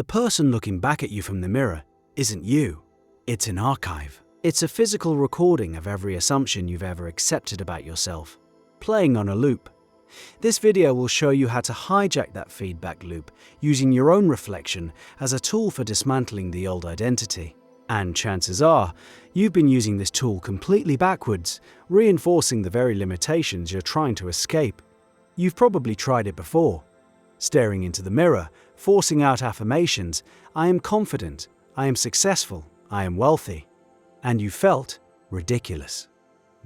The person looking back at you from the mirror isn't you. It's an archive. It's a physical recording of every assumption you've ever accepted about yourself, playing on a loop. This video will show you how to hijack that feedback loop using your own reflection as a tool for dismantling the old identity. And chances are, you've been using this tool completely backwards, reinforcing the very limitations you're trying to escape. You've probably tried it before. Staring into the mirror, forcing out affirmations, "I am confident, I am successful, I am wealthy." And you felt ridiculous.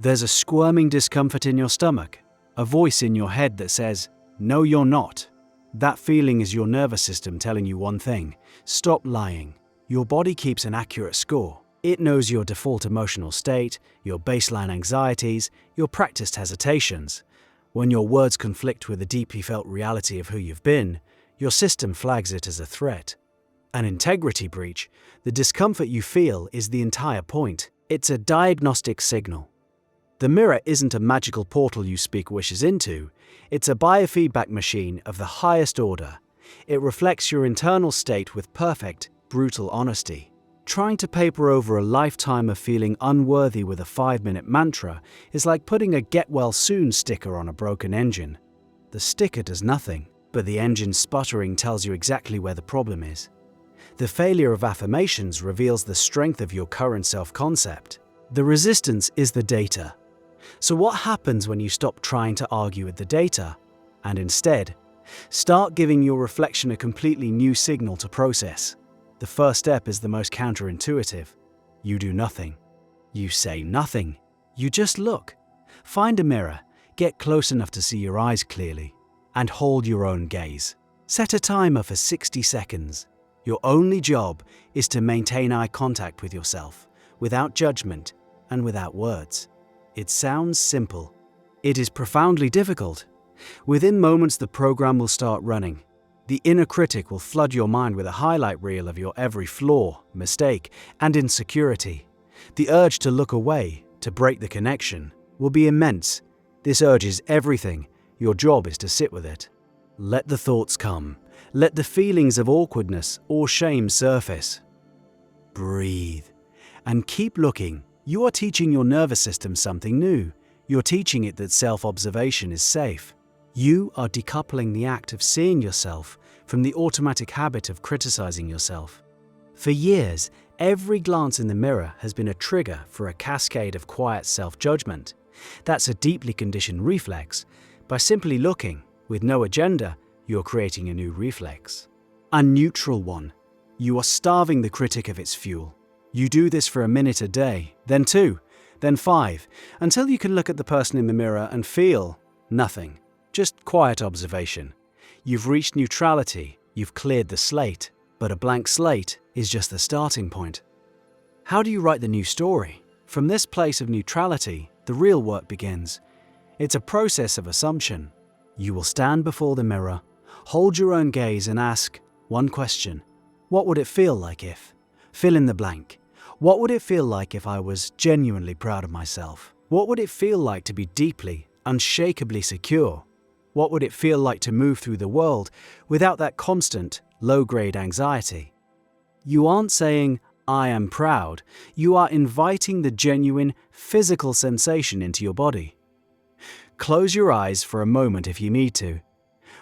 There's a squirming discomfort in your stomach, a voice in your head that says, "No, you're not." That feeling is your nervous system telling you one thing: stop lying. Your body keeps an accurate score. It knows your default emotional state, your baseline anxieties, your practiced hesitations. When your words conflict with the deeply felt reality of who you've been, your system flags it as a threat. An integrity breach, the discomfort you feel is the entire point. It's a diagnostic signal. The mirror isn't a magical portal you speak wishes into. It's a biofeedback machine of the highest order. It reflects your internal state with perfect, brutal honesty. Trying to paper over a lifetime of feeling unworthy with a 5-minute mantra is like putting a "get well soon" sticker on a broken engine. The sticker does nothing, but the engine sputtering tells you exactly where the problem is. The failure of affirmations reveals the strength of your current self-concept. The resistance is the data. So what happens when you stop trying to argue with the data and instead start giving your reflection a completely new signal to process? The first step is the most counterintuitive. You do nothing. You say nothing. You just look. Find a mirror, get close enough to see your eyes clearly, and hold your own gaze. Set a timer for 60 seconds. Your only job is to maintain eye contact with yourself, without judgment and without words. It sounds simple. It is profoundly difficult. Within moments, the program will start running. The inner critic will flood your mind with a highlight reel of your every flaw, mistake, and insecurity. The urge to look away, to break the connection, will be immense. This urge is everything. Your job is to sit with it. Let the thoughts come. Let the feelings of awkwardness or shame surface. Breathe and keep looking. You are teaching your nervous system something new. You're teaching it that self-observation is safe. You are decoupling the act of seeing yourself from the automatic habit of criticizing yourself. For years, every glance in the mirror has been a trigger for a cascade of quiet self-judgment. That's a deeply conditioned reflex. By simply looking, with no agenda, you're creating a new reflex. A neutral one. You are starving the critic of its fuel. You do this for a minute a day, then 2, then 5, until you can look at the person in the mirror and feel nothing. Just quiet observation. You've reached neutrality, you've cleared the slate, but a blank slate is just the starting point. How do you write the new story? From this place of neutrality, the real work begins. It's a process of assumption. You will stand before the mirror, hold your own gaze and ask one question. What would it feel like if? Fill in the blank. What would it feel like if I was genuinely proud of myself? What would it feel like to be deeply, unshakably secure? What would it feel like to move through the world without that constant, low-grade anxiety? You aren't saying, "I am proud." You are inviting the genuine, physical sensation into your body. Close your eyes for a moment if you need to.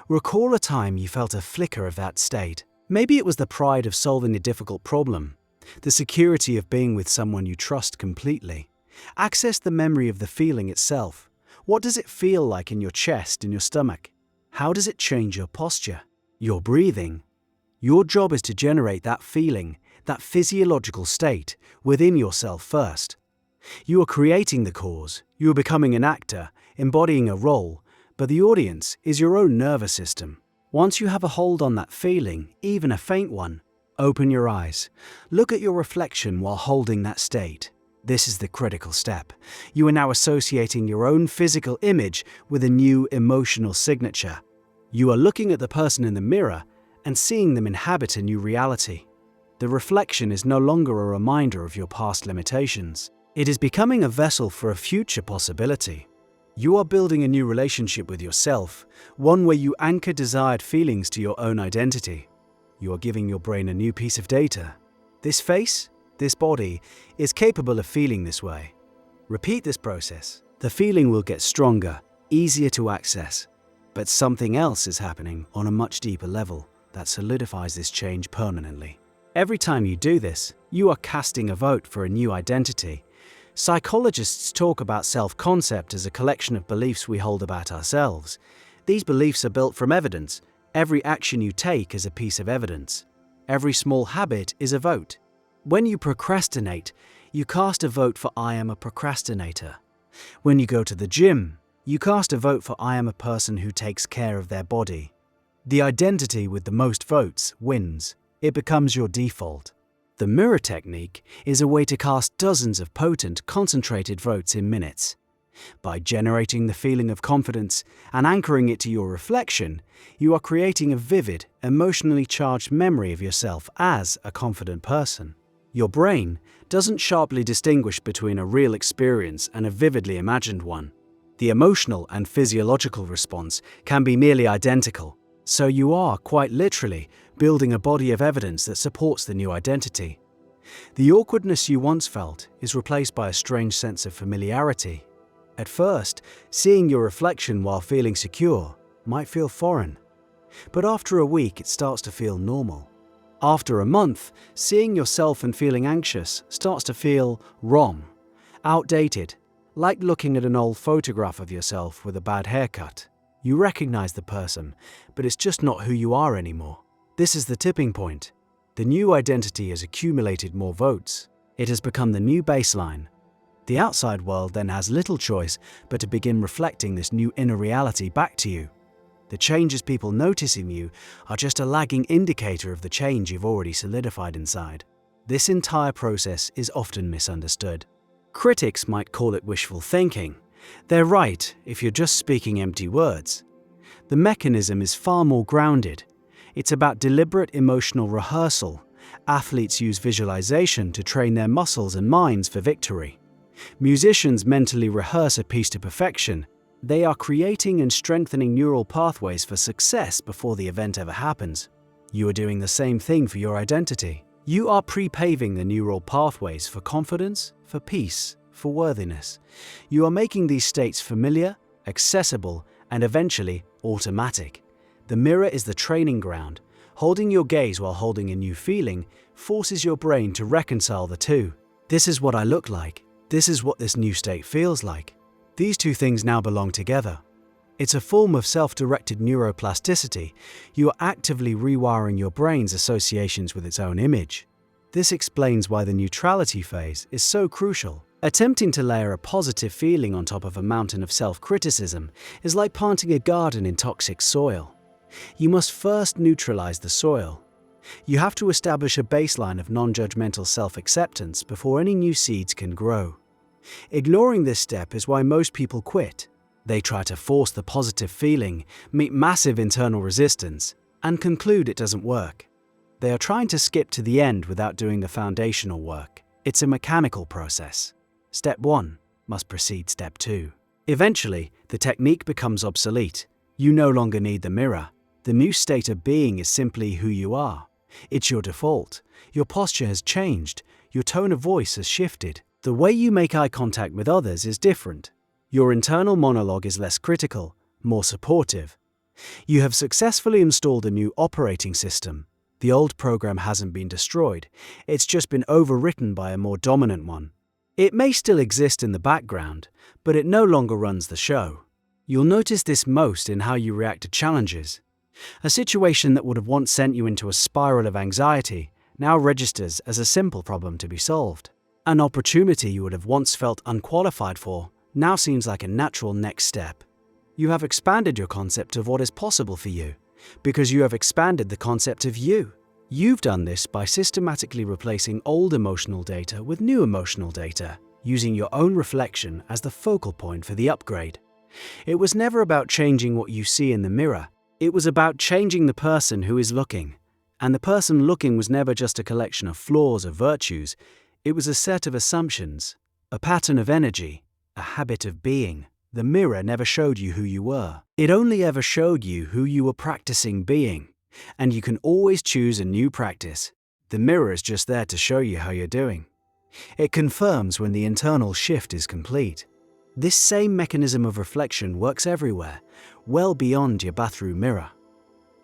Recall a time you felt a flicker of that state. Maybe it was the pride of solving a difficult problem, the security of being with someone you trust completely. Access the memory of the feeling itself. What does it feel like in your chest, in your stomach? How does it change your posture, your breathing? Your job is to generate that feeling, that physiological state, within yourself first. You are creating the cause, you are becoming an actor, embodying a role, but the audience is your own nervous system. Once you have a hold on that feeling, even a faint one, open your eyes. Look at your reflection while holding that state. This is the critical step. You are now associating your own physical image with a new emotional signature. You are looking at the person in the mirror and seeing them inhabit a new reality. The reflection is no longer a reminder of your past limitations. It is becoming a vessel for a future possibility. You are building a new relationship with yourself, one where you anchor desired feelings to your own identity. You are giving your brain a new piece of data. This face, this body, is capable of feeling this way. Repeat this process. The feeling will get stronger, easier to access, but something else is happening on a much deeper level that solidifies this change permanently. Every time you do this, you are casting a vote for a new identity. Psychologists talk about self-concept as a collection of beliefs we hold about ourselves. These beliefs are built from evidence. Every action you take is a piece of evidence. Every small habit is a vote. When you procrastinate, you cast a vote for I am a procrastinator. When you go to the gym, you cast a vote for I am a person who takes care of their body. The identity with the most votes wins. It becomes your default. The mirror technique is a way to cast dozens of potent, concentrated votes in minutes. By generating the feeling of confidence and anchoring it to your reflection, you are creating a vivid, emotionally charged memory of yourself as a confident person. Your brain doesn't sharply distinguish between a real experience and a vividly imagined one. The emotional and physiological response can be nearly identical, so you are, quite literally, building a body of evidence that supports the new identity. The awkwardness you once felt is replaced by a strange sense of familiarity. At first, seeing your reflection while feeling secure might feel foreign, but after a week it starts to feel normal. After a month, seeing yourself and feeling anxious starts to feel wrong, outdated, like looking at an old photograph of yourself with a bad haircut. You recognize the person, but it's just not who you are anymore. This is the tipping point. The new identity has accumulated more votes. It has become the new baseline. The outside world then has little choice but to begin reflecting this new inner reality back to you. The changes people notice in you are just a lagging indicator of the change you've already solidified inside. This entire process is often misunderstood. Critics might call it wishful thinking. They're right if you're just speaking empty words. The mechanism is far more grounded. It's about deliberate emotional rehearsal. Athletes use visualization to train their muscles and minds for victory. Musicians mentally rehearse a piece to perfection. They are creating and strengthening neural pathways for success before the event ever happens. You are doing the same thing for your identity. You are pre-paving the neural pathways for confidence, for peace, for worthiness. You are making these states familiar, accessible, and eventually automatic. The mirror is the training ground. Holding your gaze while holding a new feeling forces your brain to reconcile the two. This is what I look like. This is what this new state feels like. These two things now belong together. It's a form of self-directed neuroplasticity. You are actively rewiring your brain's associations with its own image. This explains why the neutrality phase is so crucial. Attempting to layer a positive feeling on top of a mountain of self-criticism is like planting a garden in toxic soil. You must first neutralize the soil. You have to establish a baseline of non-judgmental self-acceptance before any new seeds can grow. Ignoring this step is why most people quit. They try to force the positive feeling, meet massive internal resistance, and conclude it doesn't work. They are trying to skip to the end without doing the foundational work. It's a mechanical process. Step 1 must precede step 2. Eventually, the technique becomes obsolete. You no longer need the mirror. The new state of being is simply who you are. It's your default. Your posture has changed. Your tone of voice has shifted. The way you make eye contact with others is different. Your internal monologue is less critical, more supportive. You have successfully installed a new operating system. The old program hasn't been destroyed. It's just been overwritten by a more dominant one. It may still exist in the background, but it no longer runs the show. You'll notice this most in how you react to challenges. A situation that would have once sent you into a spiral of anxiety now registers as a simple problem to be solved. An opportunity you would have once felt unqualified for now seems like a natural next step. You have expanded your concept of what is possible for you, because you have expanded the concept of you. You've done this by systematically replacing old emotional data with new emotional data, using your own reflection as the focal point for the upgrade. It was never about changing what you see in the mirror. It was about changing the person who is looking. And the person looking was never just a collection of flaws or virtues. It was a set of assumptions, a pattern of energy, a habit of being. The mirror never showed you who you were. It only ever showed you who you were practicing being. And you can always choose a new practice. The mirror is just there to show you how you're doing. It confirms when the internal shift is complete. This same mechanism of reflection works everywhere, well beyond your bathroom mirror.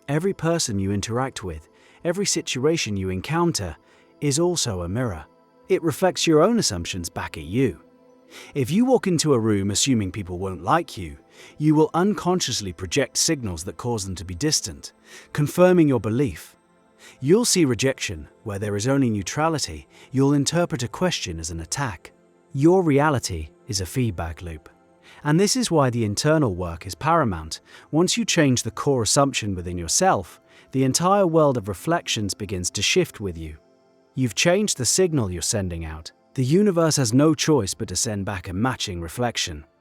Every person you interact with, every situation you encounter, is also a mirror. It reflects your own assumptions back at you. If you walk into a room assuming people won't like you, you will unconsciously project signals that cause them to be distant, confirming your belief. You'll see rejection where there is only neutrality. You'll interpret a question as an attack. Your reality is a feedback loop. And this is why the internal work is paramount. Once you change the core assumption within yourself, the entire world of reflections begins to shift with you. You've changed the signal you're sending out. The universe has no choice but to send back a matching reflection.